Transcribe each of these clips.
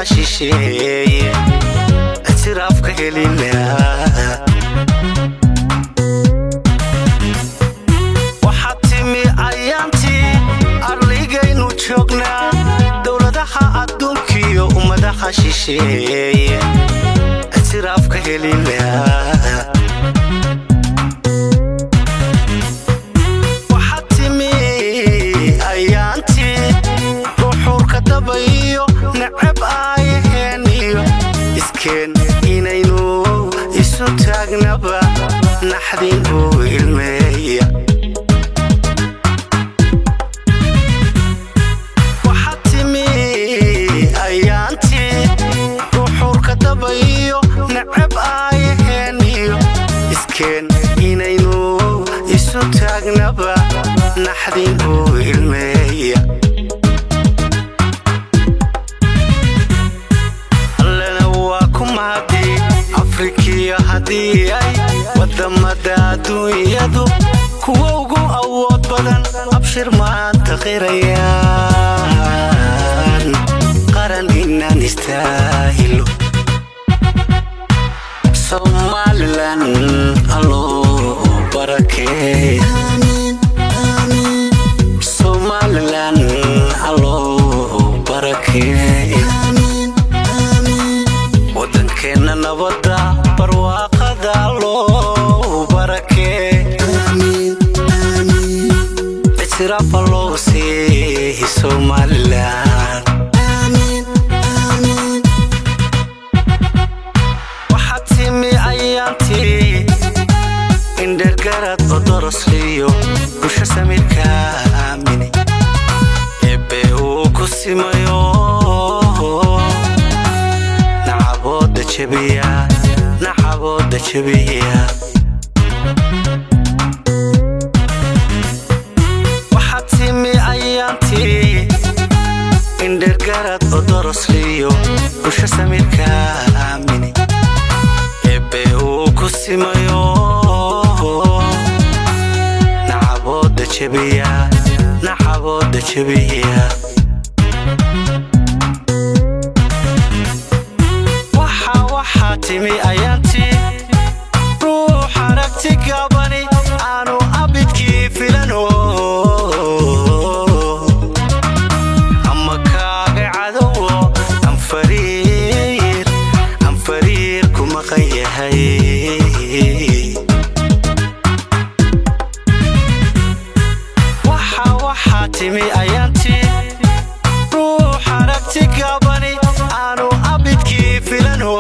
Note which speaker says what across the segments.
Speaker 1: shisheeye اعترافك helina waxatimi ayaantii arligaynu joognaa dawladaha adduunkiyo ummadaha shisheeye اعترافك helina inaynu isu taagnaba naxdin oo ilmeeya waxatimi ayaantii ruuxurka dabayo nacab ayaheniyo iskeen inaynu isu taagnaba naxdin oo ilmeeya afrikiya hadii ay wadamada adduunyadu kuwa ugu awood badan abshir maanta qirayaan qaran inaan istaahilo Somaliland alloo barakee Somaliland alloo barakee ودنكنا نبضع برواقة الله بركة آمين آمين اعتراف الله سيه Somaliland آمين آمين وحتمي أيامتي إن درجات بدرس ليو وش سمير كامني يبيو كسيميو شبيا نحبود شبيا وحتمي أيامتي إن درجات بدرس ليو وش سمير كامني يبيو كسيميو نحبود شبيا نحبود شبيا حاتمي أيانتي روح حركتي قابني أنا أبد كيف لنو أما كاقع عدو أم فرير كما خيهي وحاتمي أيانتي روح حركتي قابني أنا أبد كيف لنو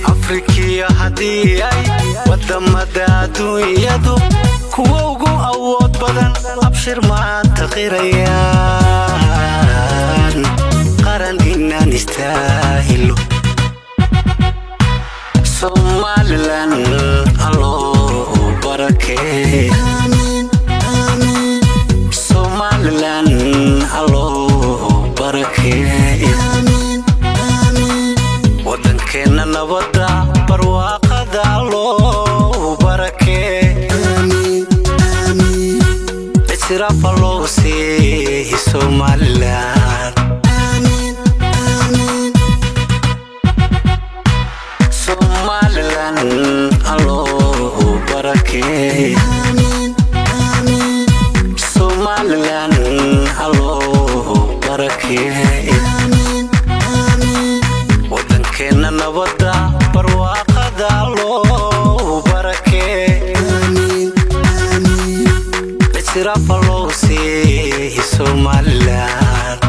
Speaker 1: afrikiya hadii ay wadamada adduunyadu kuwa ugu awood badan abshir maanta qirayaan qaran inaan istaahilo Somaliland alloo barakee آمين آمين Somaliland alloo barakee آمين آمين ودنكنا نبضع برواقة alloo barakee آمين آمين اعتراف الله سيه Somaliland آمين آمين Somaliland alloo barakee آمين آمين Somaliland alloo barakee آمين آمين ودنكنا نبضع برواقة alloo barakee آمين آمين اعتراف الله سيه Somaliland